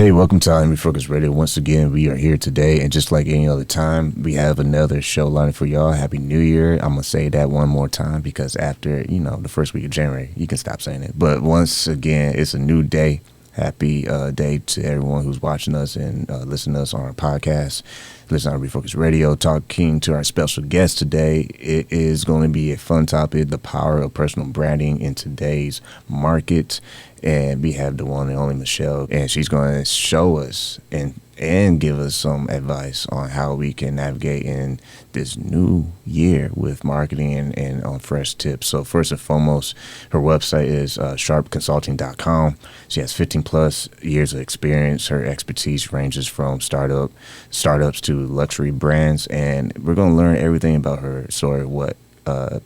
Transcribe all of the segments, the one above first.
Hey, welcome to Refocused Radio. Once again, we are here today, and just like any other time, we have another show lined for y'all. Happy New Year. I'm going to say that one more time because after, the first week of January, you can stop saying it. But once again, it's a new day. Happy day to everyone who's watching us and listening to us on our podcast. Listen to Refocused Radio. Talking to our special guest today. It is going to be a fun topic, the power of personal branding in today's market. And we have the one and only Michelle, and she's going to show us and give us some advice on how we can navigate in this new year with marketing and on fresh tips. So first and foremost, her website is charpconsulting.com. She has 15 plus years of experience. Her expertise ranges from startups to luxury brands, and we're going to learn everything about her story, what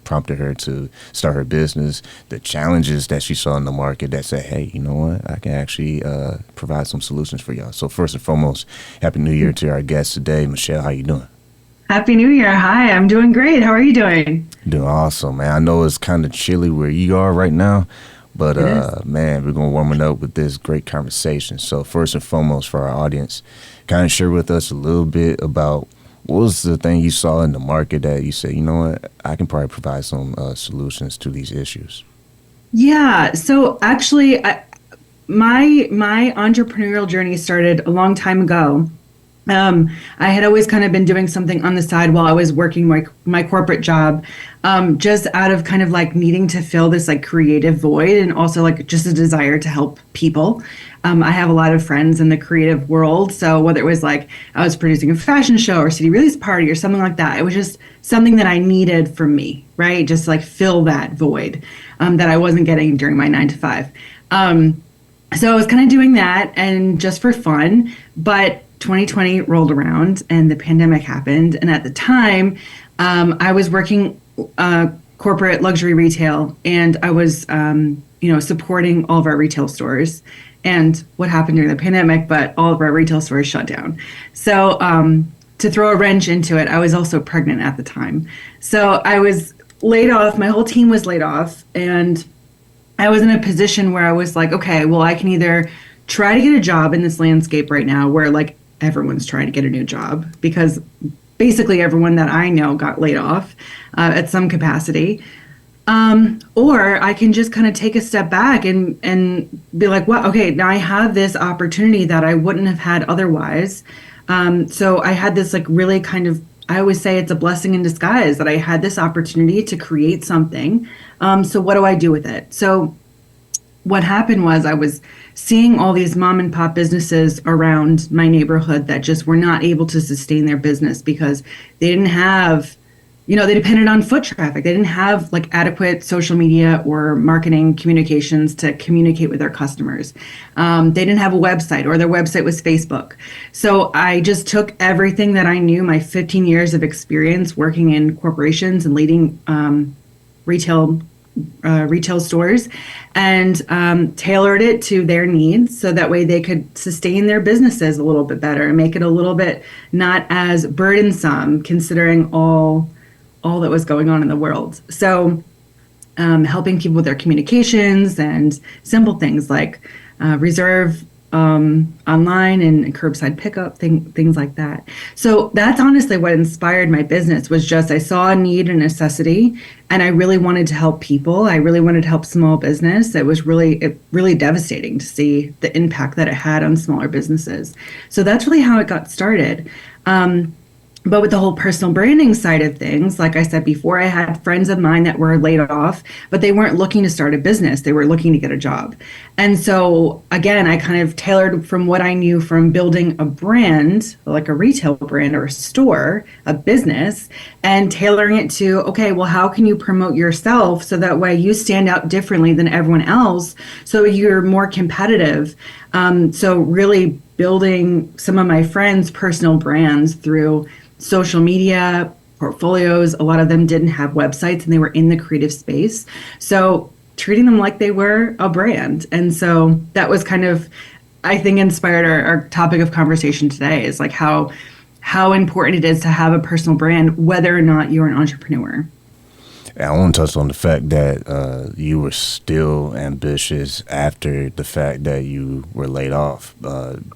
prompted her to start her business, the challenges that she saw in the market that said, hey, you know what, I can actually provide some solutions for y'all. So first and foremost, Happy New Year to our guest today. Michelle, how you doing? Happy New Year. Hi, I'm doing great. How are you doing? Doing awesome, man. I know it's kind of chilly where you are right now, but man, we're going to warm it up with this great conversation. So first and foremost, for our audience, kind of share with us a little bit about what was the thing you saw in the market that you said, you know what, I can probably provide some solutions to these issues? Yeah. So actually, my entrepreneurial journey started a long time ago. I had always kind of been doing something on the side while I was working my corporate job, just out of kind of like needing to fill this like creative void, and also like just a desire to help people. I have a lot of friends in the creative world. So whether it was like I was producing a fashion show or city release party or something like that, it was just something that I needed for me, right? Just like fill that void that I wasn't getting during my 9 to 5. So I was kind of doing that and just for fun, but 2020 rolled around and the pandemic happened. And at the time, I was working corporate luxury retail, and I was, supporting all of our retail stores. And what happened during the pandemic, but all of our retail stores shut down. So to throw a wrench into it, I was also pregnant at the time. So I was laid off. My whole team was laid off. And I was in a position where I was like, okay, well, I can either try to get a job in this landscape right now where like everyone's trying to get a new job, because basically everyone that I know got laid off at some capacity. Or I can just kind of take a step back and be like, well, okay, now I have this opportunity that I wouldn't have had otherwise. So I had this like really kind of, I always say it's a blessing in disguise that I had this opportunity to create something. So what do I do with it? So what happened was I was seeing all these mom and pop businesses around my neighborhood that just were not able to sustain their business because they didn't have, they depended on foot traffic. They didn't have like adequate social media or marketing communications to communicate with their customers. They didn't have a website, or their website was Facebook. So I just took everything that I knew, my 15 years of experience working in corporations and leading retail stores, and tailored it to their needs so that way they could sustain their businesses a little bit better and make it a little bit not as burdensome considering all that was going on in the world. So helping people with their communications and simple things like reserve online and curbside pickup, things like that. So that's honestly what inspired my business, was just I saw a need and necessity, and I really wanted to help people. I really wanted to help small business. It was really devastating to see the impact that it had on smaller businesses. So that's really how it got started. But with the whole personal branding side of things, like I said before, I had friends of mine that were laid off, but they weren't looking to start a business. They were looking to get a job. And so, again, I kind of tailored from what I knew from building a brand, like a retail brand or a store, a business, and tailoring it to, okay, well, how can you promote yourself so that way you stand out differently than everyone else so you're more competitive? So really building some of my friends' personal brands through social media, portfolios. A lot of them didn't have websites and they were in the creative space. So treating them like they were a brand. And so that was kind of, I think, inspired our topic of conversation today, is like how important it is to have a personal brand, whether or not you're an entrepreneur. And I want to touch on the fact that you were still ambitious after the fact that you were laid off.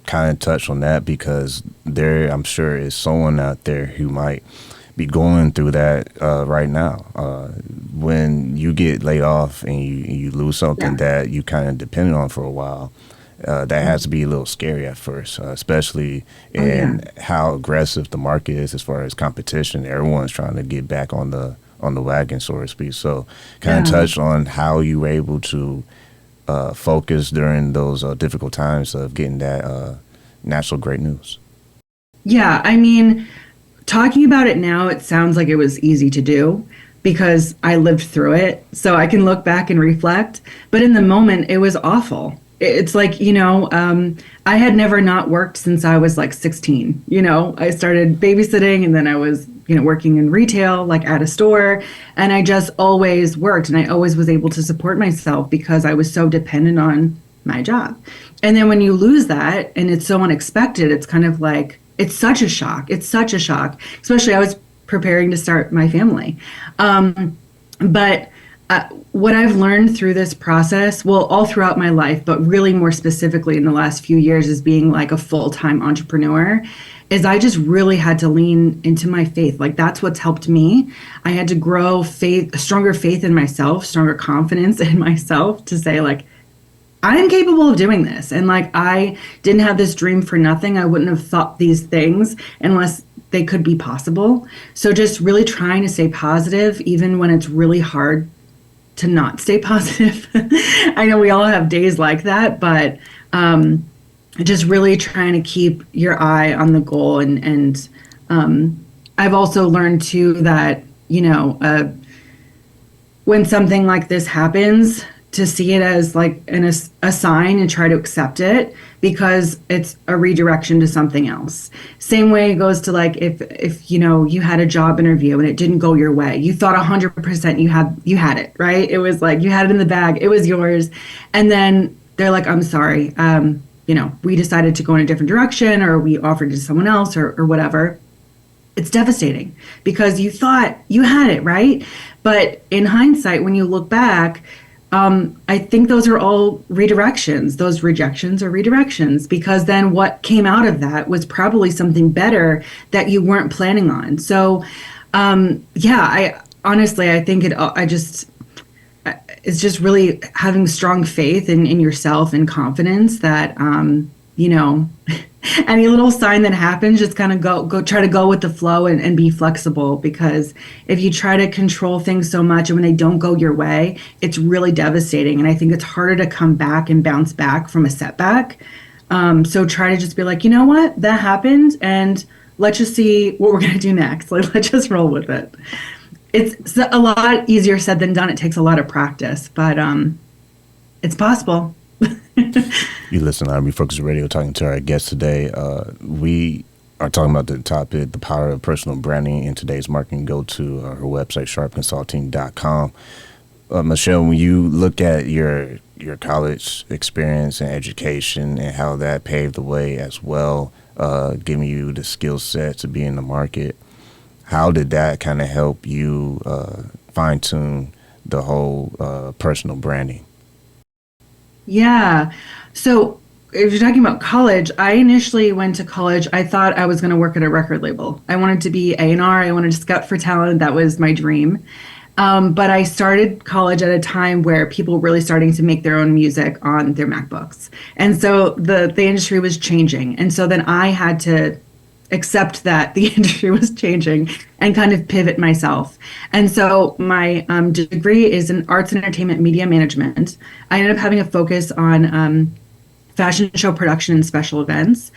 Kind of touch on that because there, I'm sure, is someone out there who might be going through that right now. When you get laid off and you lose something that you kind of depended on for a while, that has to be a little scary at first, especially in how aggressive the market is as far as competition. Everyone's trying to get back on the wagon, so to speak. So kind of touch on how you were able to focus during those difficult times of getting that natural great news. Yeah, I mean, talking about it now, it sounds like it was easy to do because I lived through it. So I can look back and reflect. But in the moment, it was awful. It's like, I had never not worked since I was like 16. I started babysitting and then I was, working in retail, like at a store. And I just always worked and I always was able to support myself because I was so dependent on my job. And then when you lose that and it's so unexpected, it's kind of like, it's such a shock. It's such a shock, especially I was preparing to start my family. But what I've learned through this process, well, all throughout my life, but really more specifically in the last few years as being like a full-time entrepreneur, is I just really had to lean into my faith. Like that's what's helped me. I had to grow faith, stronger faith in myself, stronger confidence in myself to say like, I'm capable of doing this. And like, I didn't have this dream for nothing. I wouldn't have thought these things unless they could be possible. So just really trying to stay positive, even when it's really hard to not stay positive. I know we all have days like that, but just really trying to keep your eye on the goal. And I've also learned too that, when something like this happens, to see it as like a sign and try to accept it because it's a redirection to something else. Same way it goes to like if you had a job interview and it didn't go your way, you thought 100% you had it, right? It was like you had it in the bag, it was yours, and then they're like, I'm sorry, we decided to go in a different direction, or we offered it to someone else, or whatever. It's devastating because you thought you had it, right? But in hindsight, when you look back, I think those are all redirections. Those rejections are redirections because then what came out of that was probably something better that you weren't planning on. So, I honestly, I think it's just really having strong faith in yourself and confidence that, any little sign that happens, just kind of go try to go with the flow and be flexible, because if you try to control things so much and when they don't go your way, it's really devastating. And I think it's harder to come back and bounce back from a setback. So try to just be like, you know what, that happened, and let's just see what we're going to do next. Like, let's just roll with it. It's a lot easier said than done. It takes a lot of practice, but it's possible. You listen to Refocused Radio, talking to our guest today. We are talking about the topic, the power of personal branding in today's marketing. Go to her website, charpconsulting.com. Michelle, when you look at your college experience and education and how that paved the way as well, giving you the skill set to be in the market, how did that kind of help you fine-tune the whole personal branding? Yeah. So if you're talking about college, I initially went to college. I thought I was going to work at a record label. I wanted to be A&R. I wanted to scout for talent. That was my dream. But I started college at a time where people were really starting to make their own music on their MacBooks. And so the industry was changing. And so then I had to accept that the industry was changing and kind of pivot myself. And so my degree is in arts and entertainment media management. I ended up having a focus on fashion show production and special events.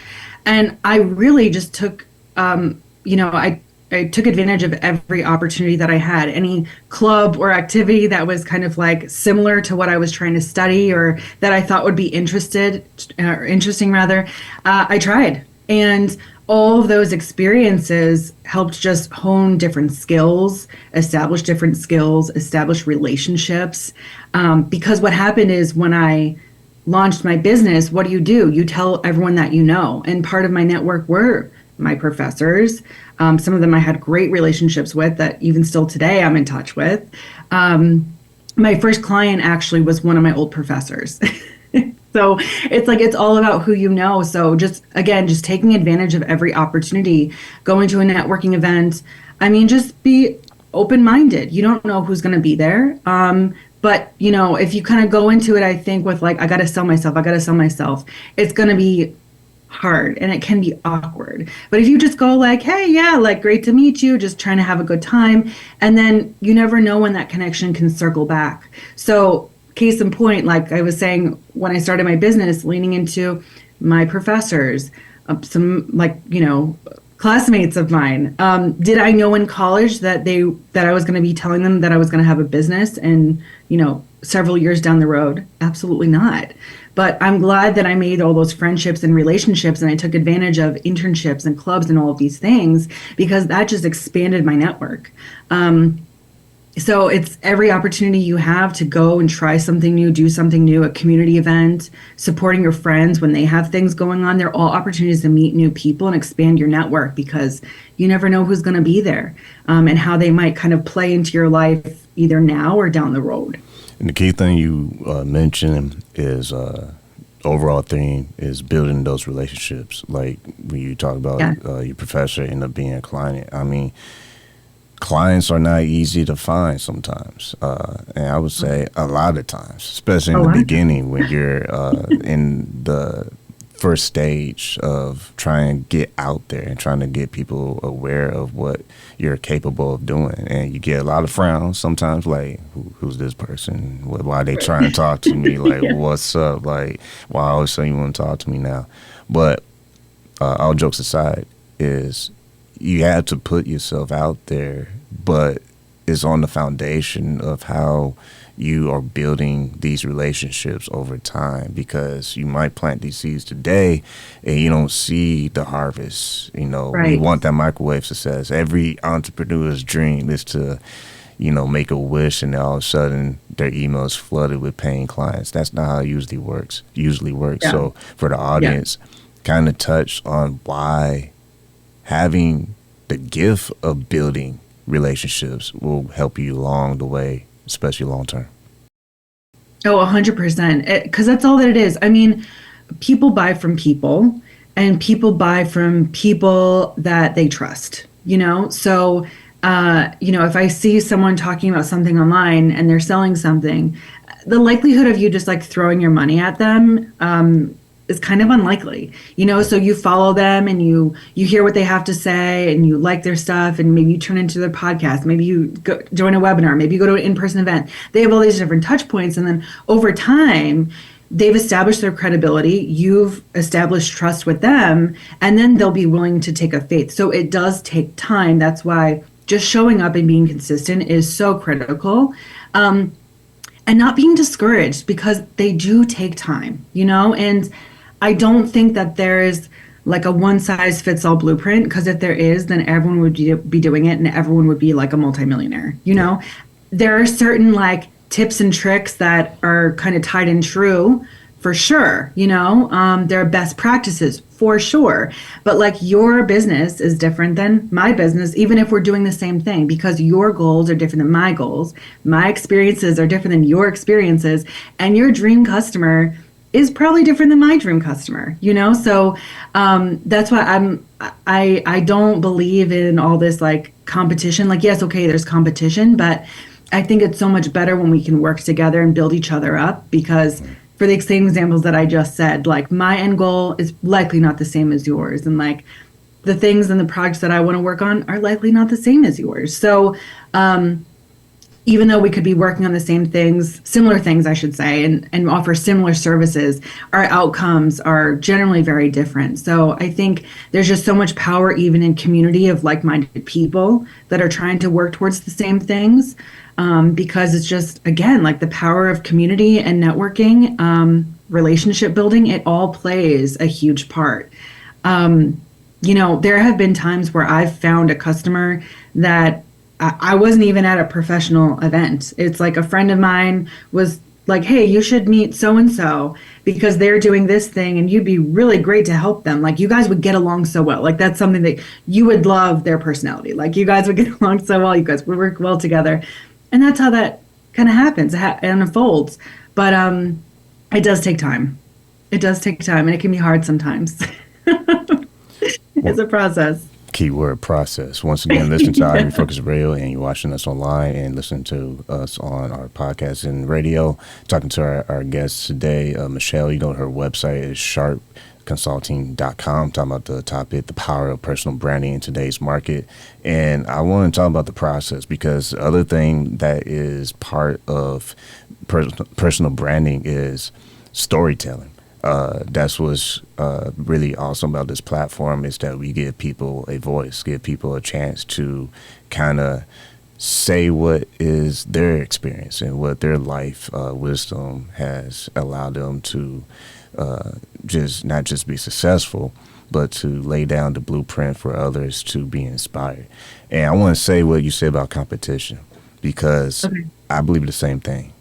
And I really just took, I took advantage of every opportunity that I had. Any club or activity that was kind of like similar to what I was trying to study or that I thought would be interesting, I tried. And all of those experiences helped just hone different skills, establish relationships. Because what happened is when I launched my business, what do? You tell everyone that you know. And part of my network were my professors. Some of them I had great relationships with that even still today I'm in touch with. My first client actually was one of my old professors. So it's like, it's all about who you know. So just, again, just taking advantage of every opportunity, going to a networking event. I mean, just be open-minded. You don't know who's going to be there. But, you know, if you kind of go into it, I think with like, I got to sell myself, it's going to be hard and it can be awkward. But if you just go like, hey, yeah, like, great to meet you, just trying to have a good time. And then you never know when that connection can circle back. So case in point, like I was saying, when I started my business, leaning into my professors, some like, you know, classmates of mine. Did I know in college that I was going to be telling them that I was going to have a business and, you know, several years down the road? Absolutely not. But I'm glad that I made all those friendships and relationships, and I took advantage of internships and clubs and all of these things, because that just expanded my network. So it's every opportunity you have to go and try something new, do something new, a community event, supporting your friends when they have things going on. They're all opportunities to meet new people and expand your network, because you never know who's going to be there, and how they might kind of play into your life either now or down the road. And the key thing you mentioned is overall theme is building those relationships. Like when you talk about your professor end up being a client. I mean, clients are not easy to find sometimes. And I would say a lot of times, especially in the beginning when you're in the first stage of trying to get out there and trying to get people aware of what you're capable of doing. And you get a lot of frowns sometimes, like, who's this person? Why are they trying to talk to me? Like, what's up? Like, why all of a sudden you want to talk to me now? But all jokes aside, is you have to put yourself out there, but it's on the foundation of how you are building these relationships over time, because you might plant these seeds today and you don't see the harvest. You know, we want that microwave success. Every entrepreneur's dream is to, you know, make a wish and all of a sudden their email is flooded with paying clients. That's not how it usually works. Yeah. So for the audience, kind of touch on why having the gift of building relationships will help you along the way, especially long term. Oh, 100%. Because that's all that it is. I mean, people buy from people, and people buy from people that they trust, you know? So, you know, if I see someone talking about something online and they're selling something, the likelihood of you just like throwing your money at them is kind of unlikely, you know? So you follow them and you hear what they have to say and you like their stuff, and maybe you turn into their podcast, maybe you go join a webinar, maybe you go to an in-person event. They have all these different touch points, and then over time they've established their credibility, you've established trust with them, and then they'll be willing to take a faith. So it does take time. That's why just showing up and being consistent is so critical. And not being discouraged, because they do take time, you know? And I don't think that there is like a one size fits all blueprint, because if there is, then everyone would be doing it and everyone would be like a multimillionaire, you know? There are certain like tips and tricks that are kind of tied and true for sure, you know? There are best practices for sure, but like your business is different than my business, even if we're doing the same thing, because your goals are different than my goals. My experiences are different than your experiences, and your dream customer is probably different than my dream customer, you know? So that's why I don't believe in all this like competition. Like, yes, okay, there's competition, but I think it's so much better when we can work together and build each other up, because for the same examples that I just said, like my end goal is likely not the same as yours. And like the things and the projects that I want to work on are likely not the same as yours. So even though we could be working on the same things, similar things, I should say, and offer similar services, our outcomes are generally very different. So I think there's just so much power even in community of like-minded people that are trying to work towards the same things, because it's just, again, like the power of community and networking, relationship building, it all plays a huge part. You know, there have been times where I've found a customer that I wasn't even at a professional event. It's like a friend of mine was like, hey, you should meet so and so because they're doing this thing and you'd be really great to help them. Like, you guys would get along so well. Like, that's something that you would love their personality. Like, you guys would get along so well. You guys would work well together. And that's how that kind of happens and unfolds. But it does take time. It does take time, and it can be hard sometimes. It's a process. Keyword process. Once again, listen to our Refocused Radio, and you're watching us online and listening to us on our podcast and radio. Talking to our guests today, Michelle. You know, her website is charpconsulting.com. Talking about the topic, the power of personal branding in today's market. And I want to talk about the process, because the other thing that is part of personal branding is storytelling. That's what's really awesome about this platform, is that we give people a voice, give people a chance to kind of say what is their experience and what their life wisdom has allowed them to just not just be successful, but to lay down the blueprint for others to be inspired. And I want to say what you said about competition, because I believe the same thing.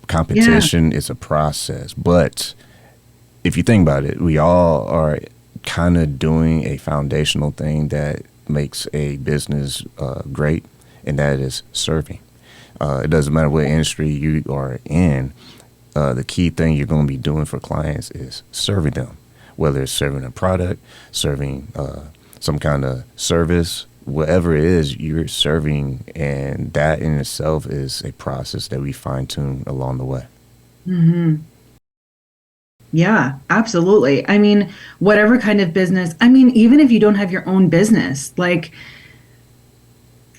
Competition is a process, but if you think about it, we all are kind of doing a foundational thing that makes a business great, and that is serving. It doesn't matter what industry you are in. The key thing you're going to be doing for clients is serving them, whether it's serving a product, serving some kind of service, whatever it is, you're serving, and that in itself is a process that we fine-tune along the way. Mm-hmm. Yeah, absolutely. I mean, whatever kind of business, I mean, even if you don't have your own business, like,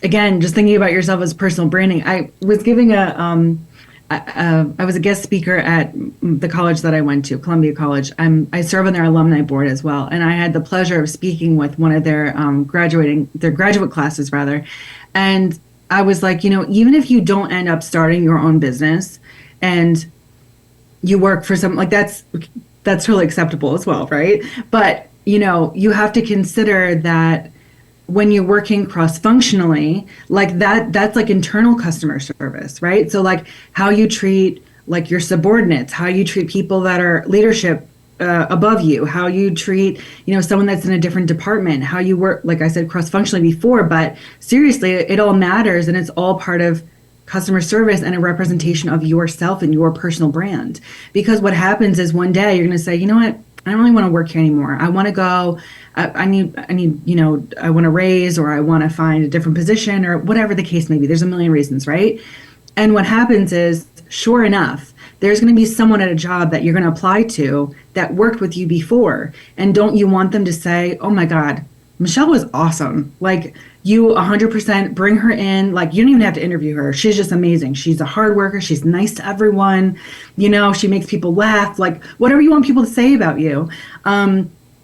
again, just thinking about yourself as personal branding. I was giving I was a guest speaker at the college that I went to, Columbia College. I serve on their alumni board as well. And I had the pleasure of speaking with one of their graduate classes rather. And I was like, even if you don't end up starting your own business and you work for some, like, that's totally acceptable as well, right? But you have to consider that when you're working cross-functionally, like that's like internal customer service, right? So like how you treat like your subordinates, how you treat people that are leadership above you, how you treat someone that's in a different department, how you work, like I said, cross-functionally before, but seriously, it all matters, and it's all part of customer service and a representation of yourself and your personal brand. Because what happens is one day you're going to say, you know what, I don't really want to work here anymore. I want to go, I need, I want to raise, or I want to find a different position, or whatever the case may be. There's a million reasons, right? And what happens is, sure enough, there's going to be someone at a job that you're going to apply to that worked with you before. And don't you want them to say, oh my God, Michelle was awesome. Like, you 100% bring her in. Like, you don't even have to interview her. She's just amazing. She's a hard worker. She's nice to everyone. She makes people laugh. Like, whatever you want people to say about you,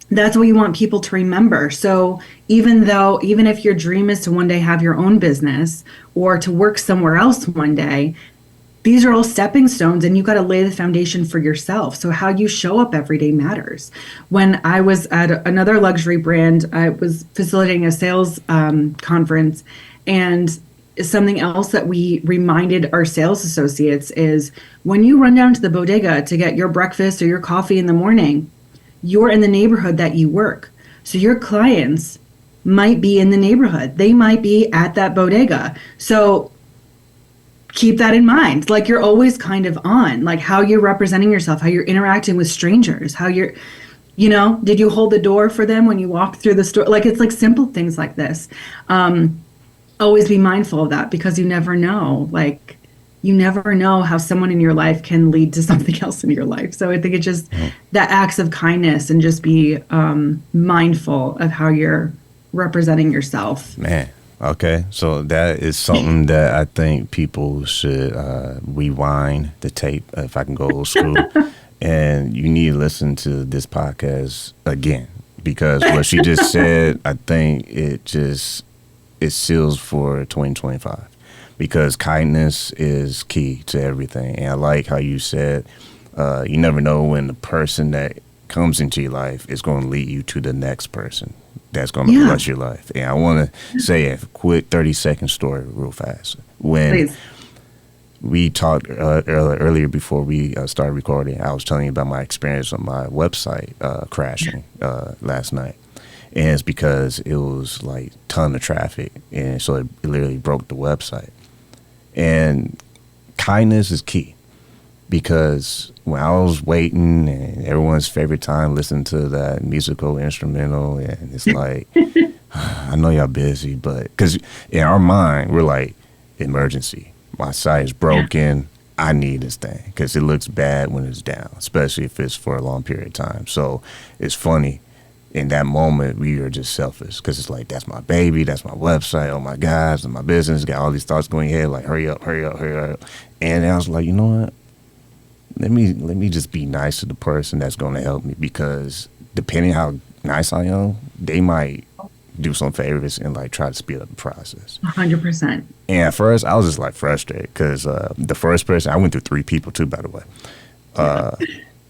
that's what you want people to remember. So even if your dream is to one day have your own business or to work somewhere else one day, these are all stepping stones, and you got to lay the foundation for yourself. So how you show up every day matters. When I was at another luxury brand, I was facilitating a sales conference, and something else that we reminded our sales associates is, when you run down to the bodega to get your breakfast or your coffee in the morning, you're in the neighborhood that you work. So your clients might be in the neighborhood. They might be at that bodega. So keep that in mind. Like, you're always kind of on, like, how you're representing yourself, how you're interacting with strangers, how you're, did you hold the door for them when you walk through the store? Like, it's like simple things like this. Always be mindful of that, because you never know. Like, you never know how someone in your life can lead to something else in your life. So I think it's just that acts of kindness, and just be mindful of how you're representing yourself. Man. Okay, so that is something that I think people should rewind the tape, if I can go old school, and you need to listen to this podcast again, because what she just said, I think it seals for 2025, because kindness is key to everything. And I like how you said, you never know when the person that comes into your life is going to lead you to the next person that's going to bless your life. And I want to say a quick 30-second story real fast. When we talked earlier before we started recording. I was telling you about my experience on my website crashing last night. And it's because it was like ton of traffic. And so it literally broke the website. And kindness is key, because when I was waiting and everyone's favorite time listening to that musical instrumental, and it's like, I know y'all busy, but because in our mind, we're like, emergency. My site is broken. I need this thing because it looks bad when it's down, especially if it's for a long period of time. So it's funny. In that moment, we are just selfish because it's like, that's my baby, that's my website, oh my gosh, and my business, got all these thoughts going ahead, like, hurry up, hurry up, hurry up. And I was like, you know what? Let me just be nice to the person that's going to help me, because depending how nice I am, they might do some favors and like try to speed up the process. 100%. And at first, I was just like frustrated because the first person, I went through 3 people too, by the way.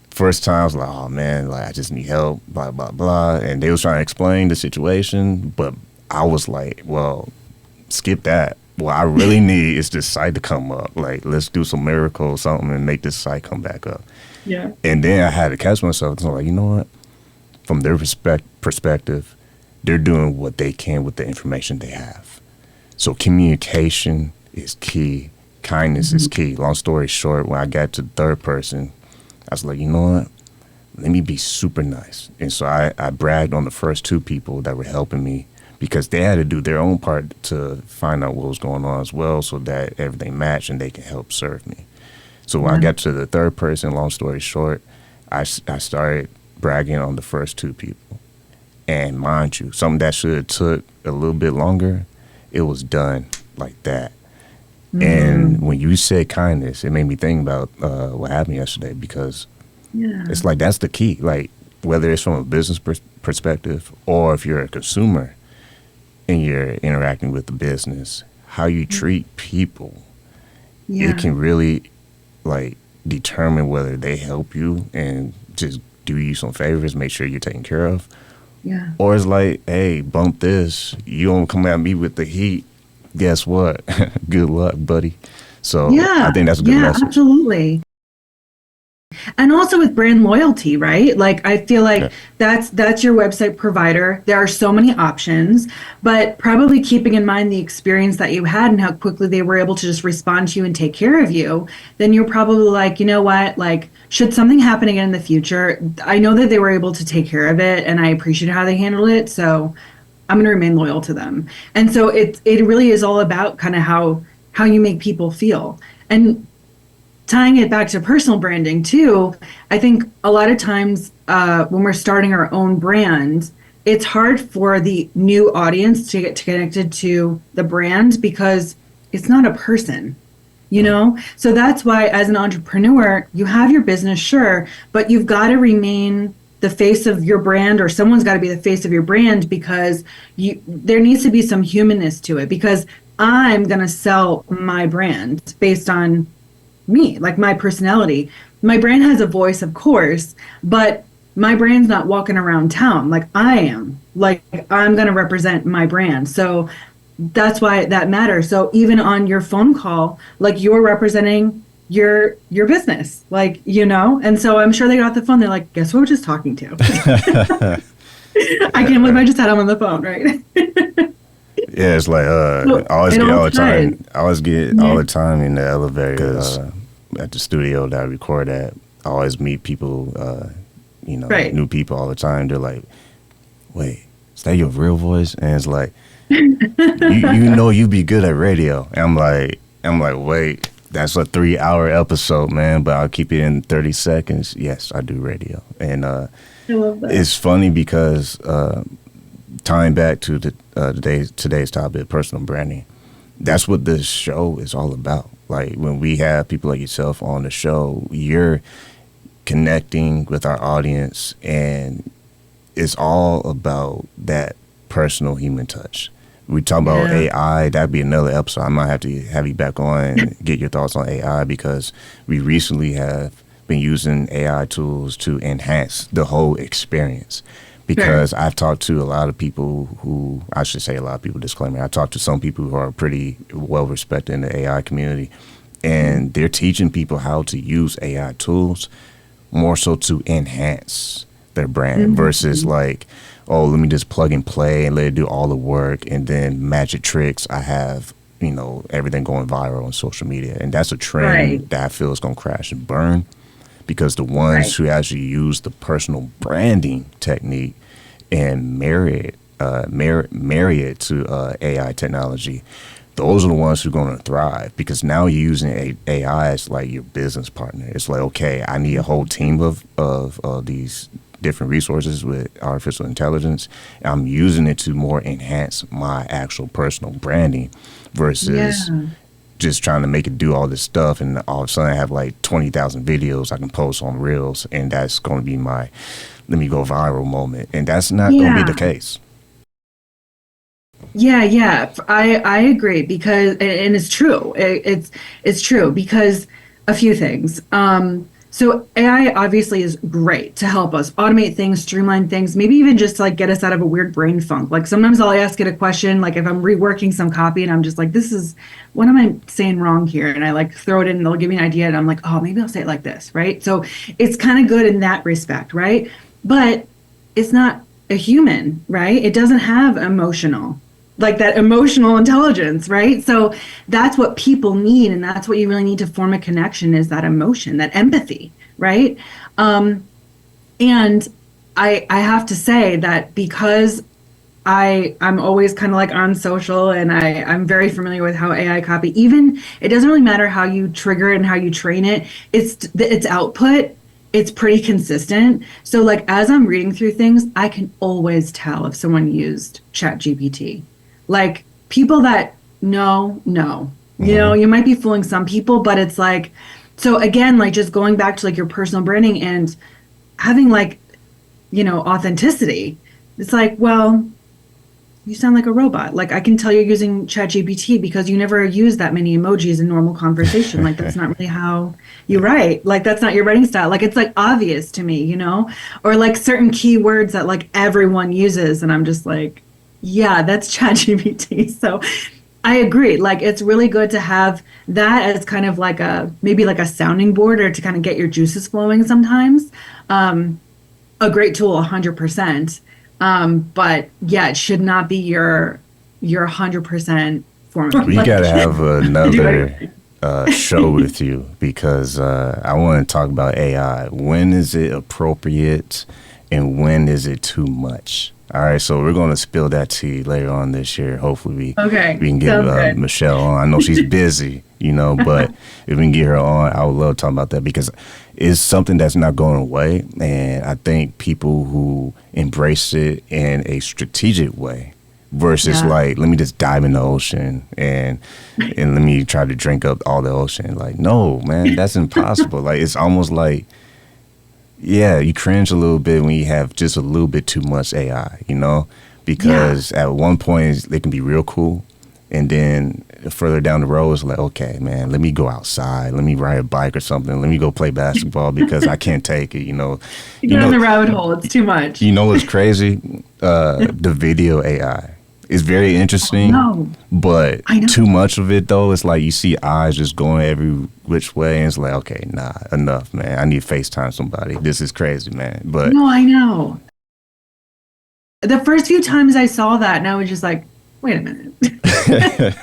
First time I was like, oh man, like I just need help, blah, blah, blah. And they was trying to explain the situation, but I was like, well, skip that. What I really need is this site to come up. Like, let's do some miracle or something and make this site come back up. Yeah. And then I had to catch myself. So I'm like, you know what? From their perspective, they're doing what they can with the information they have. So communication is key. Kindness is key. Long story short, when I got to the third person, I was like, you know what? Let me be super nice. And so I bragged on the first 2 people that were helping me, because they had to do their own part to find out what was going on as well, so that everything matched and they can help serve me. So when I got to the third person, long story short, I started bragging on the first 2 people. And mind you, something that should have took a little bit longer, it was done like that. And when you said kindness, it made me think about what happened yesterday, because it's like that's the key. Like, whether it's from a business perspective or if you're a consumer and you're interacting with the business, how you treat people, it can really like determine whether they help you and just do you some favors, make sure you're taken care of. Yeah. Or it's like, hey, bump this. You don't come at me with the heat. Guess what? Good luck, buddy. So I think that's a good message. Absolutely. And also with brand loyalty, right? Like, I feel like that's your website provider. There are so many options, but probably keeping in mind the experience that you had and how quickly they were able to just respond to you and take care of you, then you're probably like, you know what, like, should something happen again in the future, I know that they were able to take care of it and I appreciate how they handled it. So I'm going to remain loyal to them. And so it really is all about kind of how you make people feel. And tying it back to personal branding too, I think a lot of times when we're starting our own brand, it's hard for the new audience to get connected to the brand because it's not a person, you know? So that's why as an entrepreneur, you have your business, sure, but you've got to remain the face of your brand, or someone's got to be the face of your brand, because there needs to be some humanness to it, because I'm going to sell my brand based on me, like my personality. My brand has a voice, of course, but my brand's not walking around town like I am. Like, I'm going to represent my brand. So that's why that matters. So even on your phone call, like, you're representing your business, like, you know. And so I'm sure they got the phone, they're like, guess who we're just talking to? I can't believe I just had them on the phone, right? Yeah, it's like I always get all the time. I always get all the time in the elevator, because at the studio that I record at, I always meet people, new people all the time. They're like, wait, is that your real voice? And it's like, you know you be good at radio. And I'm like, wait, that's a 3-hour episode, man, but I'll keep it in 30 seconds. Yes, I do radio. And I love that. It's funny because tying back to today's topic, personal branding, that's what this show is all about. Like, when we have people like yourself on the show, you're connecting with our audience, and it's all about that personal human touch. We talk about AI, that'd be another episode. I might have to have you back on and get your thoughts on AI, because we recently have been using AI tools to enhance the whole experience. Because I've talked to a lot of people who, I should say a lot of people, disclaimer, I talked to some people who are pretty well respected in the AI community, And they're teaching people how to use AI tools more so to enhance their brand versus like, oh, let me just plug and play and let it do all the work, and then magic tricks, I have, you know, everything going viral on social media. And that's a trend that I feel is going to crash and burn, because the ones who actually use the personal branding technique and marry it to AI technology, those are the ones who are going to thrive, because now you're using AI as like your business partner. It's like, okay, I need a whole team of these different resources with artificial intelligence. I'm using it to more enhance my actual personal branding versus just trying to make it do all this stuff, and all of a sudden I have like 20,000 videos I can post on Reels, and that's going to be my let me go viral moment. And that's not going to be the case. Yeah, I agree, because, and it's true. It's true, because a few things. So AI obviously is great to help us automate things, streamline things, maybe even just to like get us out of a weird brain funk. Like sometimes I'll ask it a question, like if I'm reworking some copy and I'm just like, what am I saying wrong here? And I like throw it in and they'll give me an idea and I'm like, oh, maybe I'll say it like this, right? So it's kind of good in that respect, right? But it's not a human, right? It doesn't have like that emotional intelligence, right? So that's what people need, and that's what you really need to form a connection, is that emotion, that empathy, right? And I have to say that because I'm always kind of like on social, and I'm very familiar with how AI copy, even it doesn't really matter how you trigger it and how you train it, its output, it's pretty consistent. So like as I'm reading through things, I can always tell if someone used ChatGPT. Like people that know, you know, you might be fooling some people, but it's like, so again, like just going back to like your personal branding and having like, you know, authenticity. It's like, well, you sound like a robot. Like I can tell you're using ChatGPT because you never use that many emojis in normal conversation. Like that's not really how you write. Like that's not your writing style. Like it's like obvious to me, you know, or like certain keywords that like everyone uses. And I'm just like, yeah, that's ChatGPT. So I agree. Like it's really good to have that as kind of like maybe like a sounding board, or to kind of get your juices flowing sometimes. A great tool, 100%. But yeah, it should not be your 100% formula. We got to have another show with you, because I want to talk about AI. When is it appropriate and when is it too much? All right, so we're going to spill that tea later on this year. Hopefully we can get Michelle on. I know she's busy, you know, but if we can get her on, I would love to talk about that, because it's something that's not going away. And I think people who embrace it in a strategic way versus like, let me just dive in the ocean and let me try to drink up all the ocean. Like, no, man, that's impossible. Like, it's almost like, yeah, you cringe a little bit when you have just a little bit too much AI, you know, because at one point it can be real cool. And then further down the road, it's like, okay, man, let me go outside. Let me ride a bike or something. Let me go play basketball because I can't take it, you know. You get on the rabbit hole. It's too much. You know what's crazy? The video AI is very interesting, but too much of it, though, it's like you see eyes just going every which way, and it's like, okay, nah, enough, man. I need to FaceTime somebody. This is crazy, man. But no, I know. The first few times I saw that, and I was just like, wait a minute.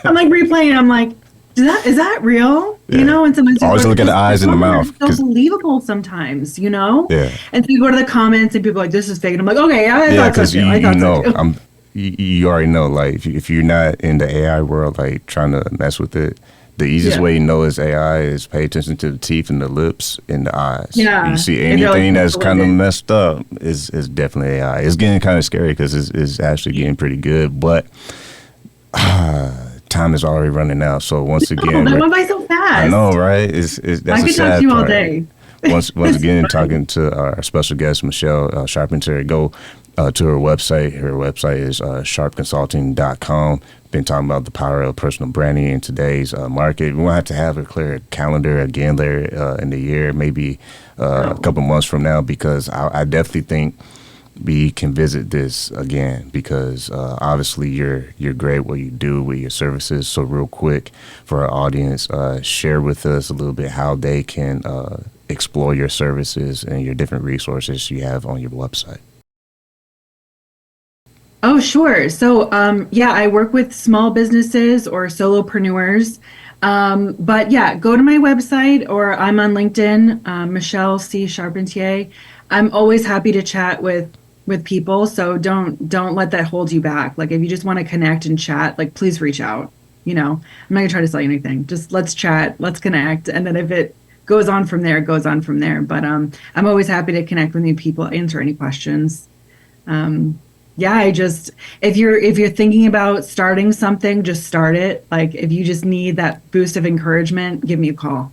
I'm like replaying. I'm like, is that real? Yeah. You know, and sometimes always look at the eyes in the mouth. It's so believable sometimes, you know? Yeah. And so you go to the comments and people are like, this is fake. And I'm like, okay, I thought so too. You know, you already know, like, if you're not in the AI world, like, trying to mess with it, the easiest way you know it's AI is pay attention to the teeth and the lips and the eyes. Yeah. You see anything that's kind of messed up is definitely AI. It's getting kind of scary because it's actually getting pretty good, but time is already running out. So once again, that went by so fast. I know, right? That's I could talk to you all day. Once again, talking to our special guest, Michelle Charpentier, go to her website. Her website is charpconsulting.com. Been talking about the power of personal branding in today's market. We won't have her clear a calendar again later in the year, maybe a couple months from now, because I definitely think we can visit this again because obviously you're great what you do with your services. So real quick for our audience, share with us a little bit how they can explore your services and your different resources you have on your website. Oh, sure. So, yeah, I work with small businesses or solopreneurs. But yeah, go to my website or I'm on LinkedIn, Michelle C. Charpentier. I'm always happy to chat with people. So don't let that hold you back. Like if you just want to connect and chat, like please reach out. I'm not gonna try to sell you anything. Just let's chat, let's connect, and then if it goes on from there, it goes on from there. But I'm always happy to connect with new people, answer any questions. Um, yeah, if you're thinking about starting something, just start it. Like if you just need that boost of encouragement, give me a call.